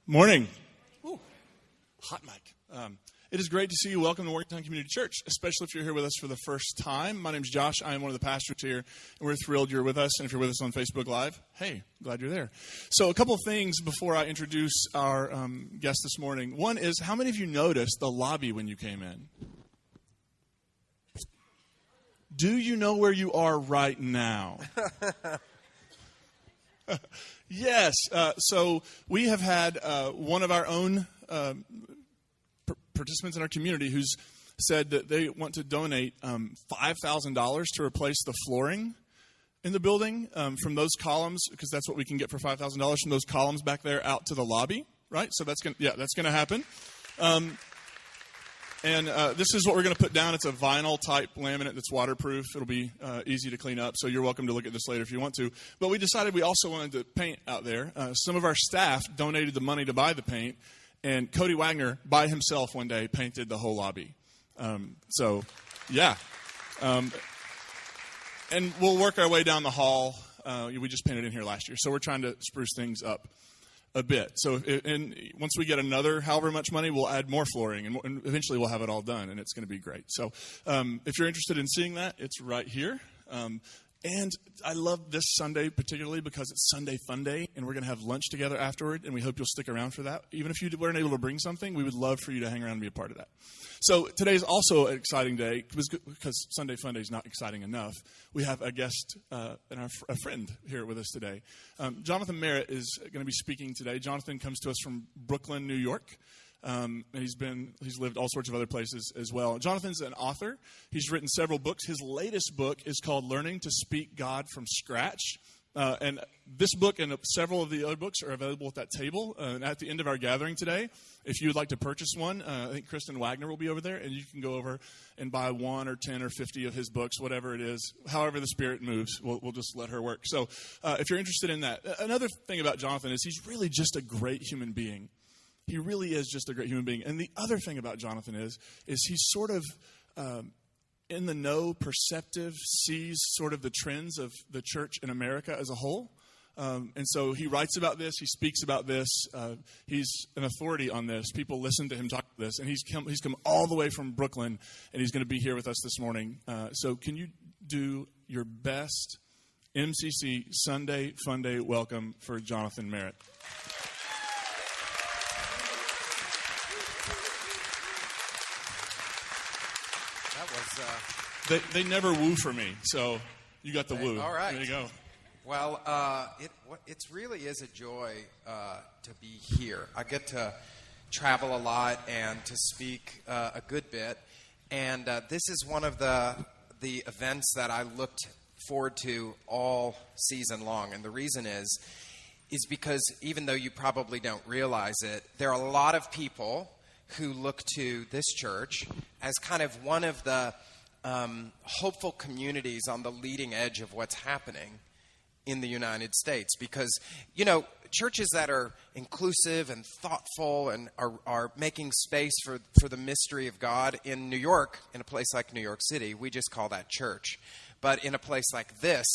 Morning. Ooh, hot mic. It is great to see you. Welcome to Morgantown Community Church, especially if you're here with us for the first time. My name's Josh. I am one of the pastors here, and we're thrilled you're with us. And if you're with us on Facebook Live, hey, glad you're there. So a couple of things before I introduce our guest this morning. One is, how many of you noticed the lobby when you came in? Do you know where you are right now? Yes. So we have had one of our own participants in our community who's said that they want to donate $5,000 to replace the flooring in the building from those columns, because that's what we can get for $5,000 from those columns back there out to the lobby, right? So that's going to happen. And this is what we're going to put down. It's a vinyl-type laminate that's waterproof. It'll be easy to clean up, so you're welcome to look at this later if you want to. But we decided we also wanted to paint out there. Some of our staff donated the money to buy the paint, and Cody Wagner, by himself one day, painted the whole lobby. Yeah. And we'll work our way down the hall. We just painted in here last year, so we're trying to spruce things up a bit. So once we get another however much money, we'll add more flooring, and eventually we'll have it all done, and it's going to be great. So if you're interested in seeing that, it's right here. And I love this Sunday particularly because it's Sunday Fun Day, and we're going to have lunch together afterward, and we hope you'll stick around for that. Even if you weren't able to bring something, we would love for you to hang around and be a part of that. So today's also an exciting day because Sunday Fun Day is not exciting enough. We have a guest and a friend here with us today. Jonathan Merritt is going to be speaking today. Jonathan comes to us from Brooklyn, New York. And he's lived all sorts of other places as well. Jonathan's an author. He's written several books. His latest book is called Learning to Speak God from Scratch. And this book and several of the other books are available at that table. And at the end of our gathering today, if you would like to purchase one, I think Kristen Wagner will be over there, and you can go over and buy 1 or 10 or 50 of his books, whatever it is, however the Spirit moves. We'll just let her work. So if you're interested in that. Another thing about Jonathan is he's really just a great human being. He really is just a great human being. And the other thing about Jonathan is he's sort of in the know, perceptive, sees sort of the trends of the church in America as a whole. And so he writes about this. He speaks about this. He's an authority on this. People listen to him talk about this. And he's come all the way from Brooklyn, and he's going to be here with us this morning. So can you do your best MCC Sunday Fun Day welcome for Jonathan Merritt? They never woo for me, so you got the woo. All right. There you go. Well, it really is a joy to be here. I get to travel a lot and to speak a good bit, and this is one of the events that I looked forward to all season long. And the reason is because even though you probably don't realize it, there are a lot of people who look to this church as kind of one of the hopeful communities on the leading edge of what's happening in the United States. Because, churches that are inclusive and thoughtful and are making space for the mystery of God in New York, in a place like New York City, we just call that church. But in a place like this,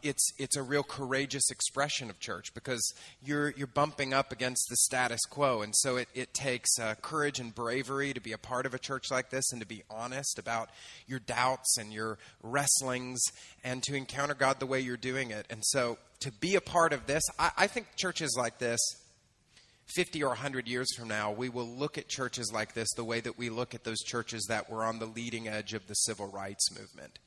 it's a real courageous expression of church because you're bumping up against the status quo. And so it takes courage and bravery to be a part of a church like this and to be honest about your doubts and your wrestlings and to encounter God the way you're doing it. And so to be a part of this, I think churches like this, 50 or 100 years from now, we will look at churches like this the way that we look at those churches that were on the leading edge of the civil rights movement.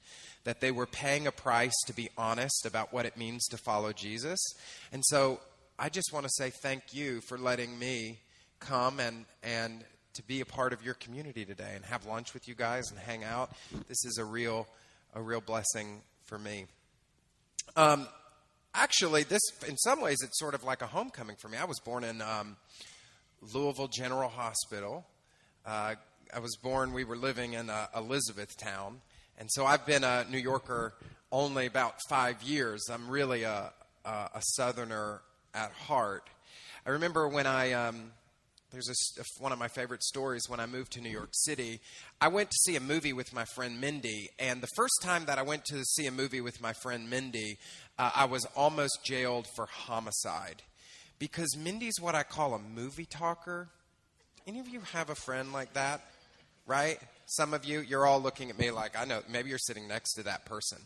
That they were paying a price to be honest about what it means to follow Jesus. And so I just want to say thank you for letting me come and to be a part of your community today and have lunch with you guys and hang out. This is a real blessing for me. Actually, this, in some ways, it's sort of like a homecoming for me. I was born in Louisville General Hospital. We were living in Elizabethtown. And so I've been a New Yorker only about 5 years. I'm really a Southerner at heart. I remember when there's one of my favorite stories when I moved to New York City. I went to see a movie with my friend Mindy. And the first time that I went to see a movie with my friend Mindy, I was almost jailed for homicide. because Mindy's what I call a movie talker. Any of you have a friend like that, right? Some of you, you're all looking at me like, I know, maybe you're sitting next to that person.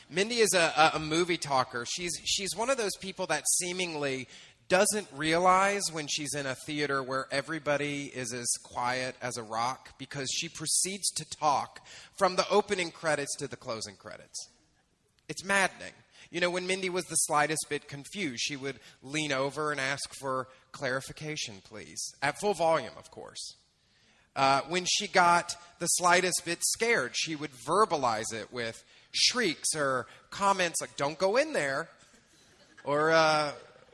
Mindy is a movie talker. She's one of those people that seemingly doesn't realize when she's in a theater where everybody is as quiet as a rock, because she proceeds to talk from the opening credits to the closing credits. It's maddening. You know, when Mindy was the slightest bit confused, she would lean over and ask for clarification, please. At full volume, of course. When she got the slightest bit scared, she would verbalize it with shrieks or comments like, "Don't go in there," or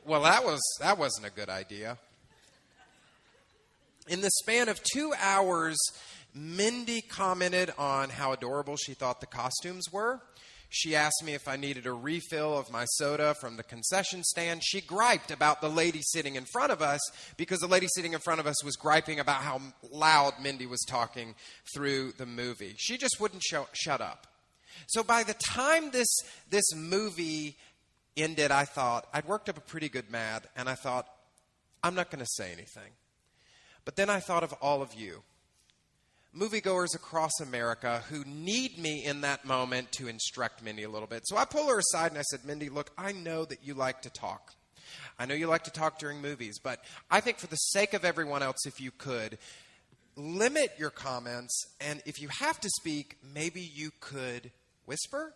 "Well, that wasn't a good idea." In the span of 2 hours, Mindy commented on how adorable she thought the costumes were. She asked me if I needed a refill of my soda from the concession stand. She griped about the lady sitting in front of us because the lady sitting in front of us was griping about how loud Mindy was talking through the movie. She just wouldn't shut up. So by the time this movie ended, I thought, I'd worked up a pretty good mad, and I thought, I'm not going to say anything. But then I thought of all of you, moviegoers across America, who need me in that moment to instruct Mindy a little bit. So I pull her aside and I said, "Mindy, look, I know that you like to talk. I know you like to talk during movies, but I think for the sake of everyone else, if you could, limit your comments, and if you have to speak, maybe you could whisper."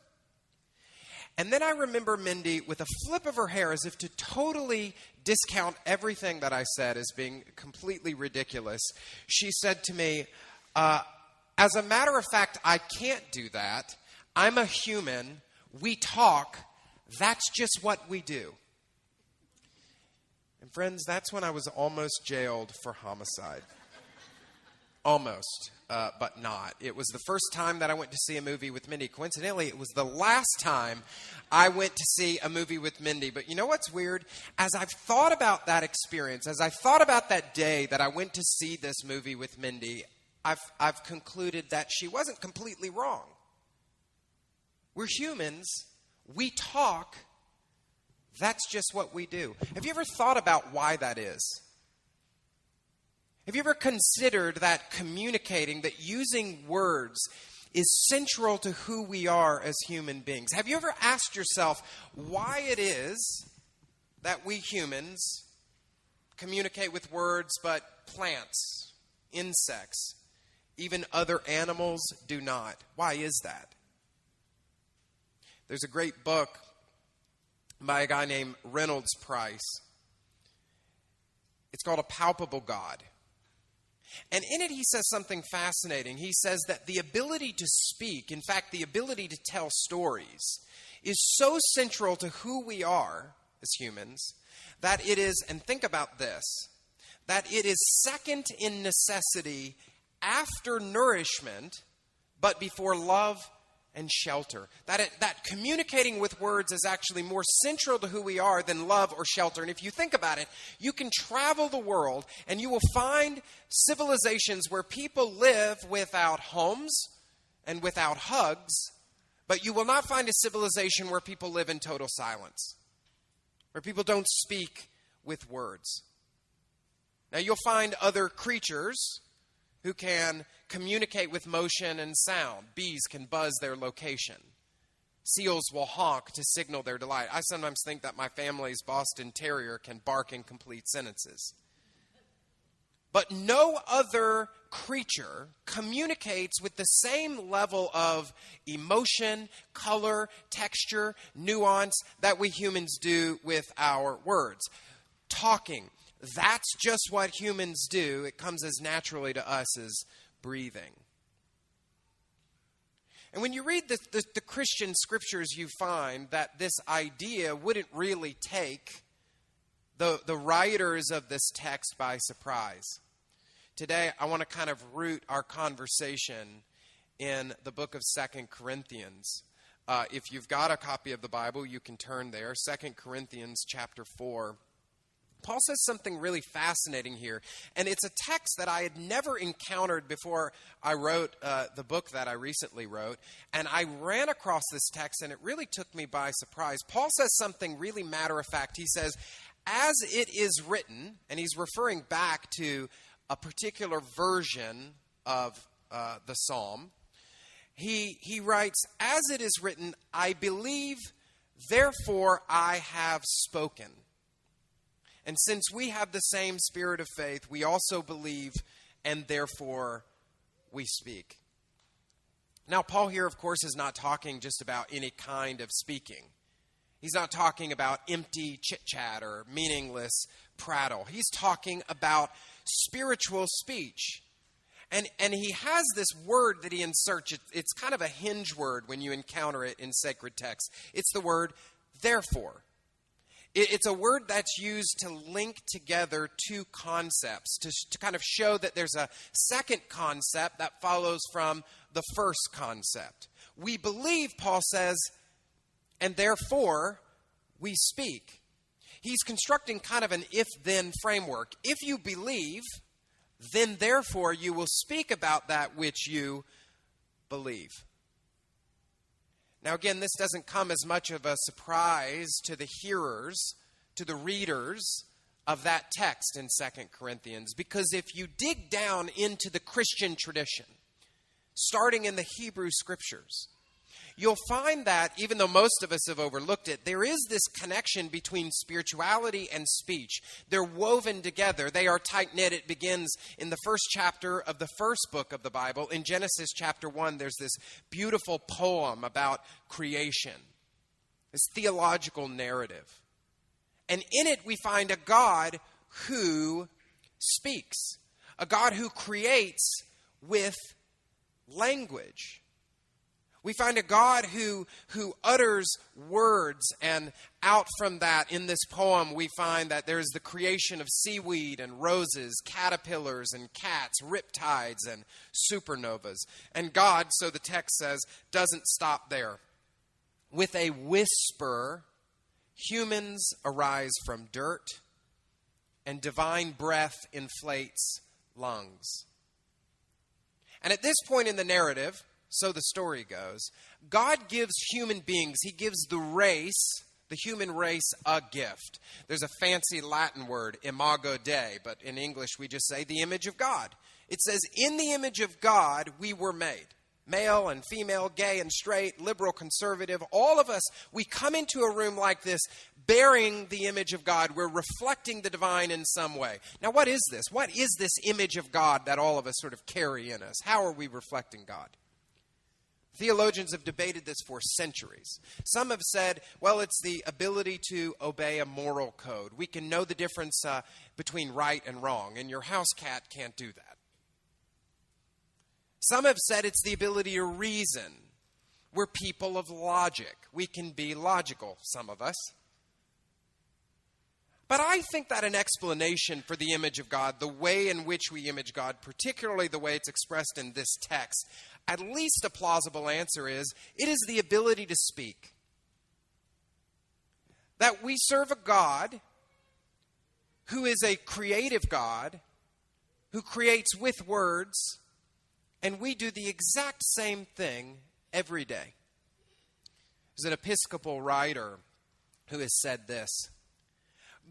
And then I remember Mindy, with a flip of her hair, as if to totally discount everything that I said as being completely ridiculous, she said to me, "As a matter of fact, I can't do that. I'm a human. We talk. That's just what we do." And friends, that's when I was almost jailed for homicide. Almost, but not. It was the first time that I went to see a movie with Mindy. Coincidentally, it was the last time I went to see a movie with Mindy. But you know what's weird? As I've thought about that experience, as I thought about that day that I went to see this movie with Mindy, I've concluded that she wasn't completely wrong. We're humans. We talk. That's just what we do. Have you ever thought about why that is? Have you ever considered that communicating, that using words is central to who we are as human beings? Have you ever asked yourself why it is that we humans communicate with words, but plants, insects, even other animals do not? Why is that? There's a great book by a guy named Reynolds Price. It's called A Palpable God. And in it, he says something fascinating. He says that the ability to speak, in fact, the ability to tell stories, is so central to who we are as humans that it is, and think about this, that it is second in necessity after nourishment, but before love and shelter. That communicating with words is actually more central to who we are than love or shelter. And if you think about it, you can travel the world and you will find civilizations where people live without homes and without hugs, but you will not find a civilization where people live in total silence, where people don't speak with words. Now, you'll find other creatures who can communicate with motion and sound. Bees can buzz their location. Seals will honk to signal their delight. I sometimes think that my family's Boston Terrier can bark in complete sentences. But no other creature communicates with the same level of emotion, color, texture, nuance that we humans do with our words. Talking. That's just what humans do. It comes as naturally to us as breathing. And when you read the Christian scriptures, you find that this idea wouldn't really take the writers of this text by surprise. Today, I want to kind of root our conversation in the book of 2 Corinthians. If you've got a copy of the Bible, you can turn there. 2 Corinthians chapter 4. Paul says something really fascinating here, and it's a text that I had never encountered before I wrote the book that I recently wrote, and I ran across this text, and it really took me by surprise. Paul says something really matter-of-fact. He says, as it is written, and he's referring back to a particular version of the psalm, he writes, as it is written, I believe, therefore I have spoken. And since we have the same spirit of faith, we also believe, and therefore we speak. Now, Paul here, of course, is not talking just about any kind of speaking. He's not talking about empty chit-chat or meaningless prattle. He's talking about spiritual speech. And he has this word that he inserts. It's kind of a hinge word when you encounter it in sacred text. It's the word therefore. It's a word that's used to link together two concepts, to kind of show that there's a second concept that follows from the first concept. We believe, Paul says, and therefore we speak. He's constructing kind of an if-then framework. If you believe, then therefore you will speak about that which you believe. Now again, this doesn't come as much of a surprise to the hearers, to the readers of that text in 2 Corinthians, because if you dig down into the Christian tradition, starting in the Hebrew Scriptures, you'll find that, even though most of us have overlooked it, there is this connection between spirituality and speech. They're woven together. They are tight-knit. It begins in the first chapter of the first book of the Bible. In Genesis chapter 1, there's this beautiful poem about creation, this theological narrative. And in it, we find a God who speaks, a God who creates with language. We find a God who utters words, and out from that, in this poem, we find that there's the creation of seaweed and roses, caterpillars and cats, riptides and supernovas. And God, so the text says, doesn't stop there. With a whisper, humans arise from dirt, and divine breath inflates lungs. And at this point in the narrative, so the story goes, God gives human beings, he gives the human race, a gift. There's a fancy Latin word, imago Dei, but in English we just say the image of God. It says, in the image of God we were made. Male and female, gay and straight, liberal, conservative, all of us, we come into a room like this bearing the image of God. We're reflecting the divine in some way. Now, what is this? What is this image of God that all of us sort of carry in us? How are we reflecting God? Theologians have debated this for centuries. Some have said, well, it's the ability to obey a moral code. We can know the difference between right and wrong, and your house cat can't do that. Some have said it's the ability to reason. We're people of logic. We can be logical, some of us. But I think that an explanation for the image of God, the way in which we image God, particularly the way it's expressed in this text, at least a plausible answer is, it is the ability to speak. That we serve a God who is a creative God, who creates with words, and we do the exact same thing every day. There's an Episcopal writer who has said this: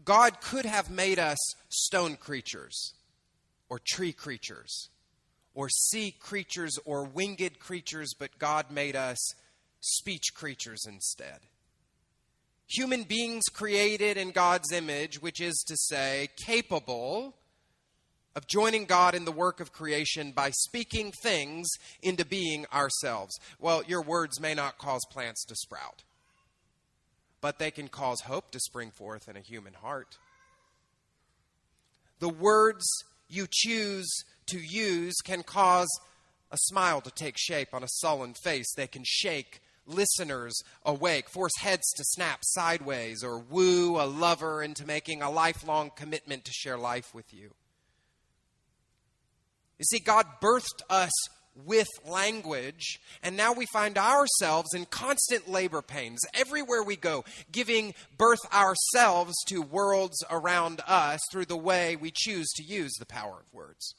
God could have made us stone creatures, or tree creatures, or sea creatures, or winged creatures, but God made us speech creatures instead. Human beings created in God's image, which is to say, capable of joining God in the work of creation by speaking things into being ourselves. Well, your words may not cause plants to sprout, but they can cause hope to spring forth in a human heart. The words you choose to use can cause a smile to take shape on a sullen face. They can shake listeners awake, force heads to snap sideways, or woo a lover into making a lifelong commitment to share life with you. You see, God birthed us with language, and now we find ourselves in constant labor pains everywhere we go, giving birth ourselves to worlds around us through the way we choose to use the power of words.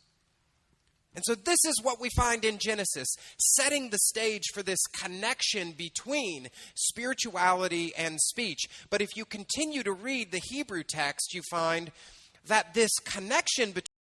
And so this is what we find in Genesis, setting the stage for this connection between spirituality and speech. But if you continue to read the Hebrew text, you find that this connection between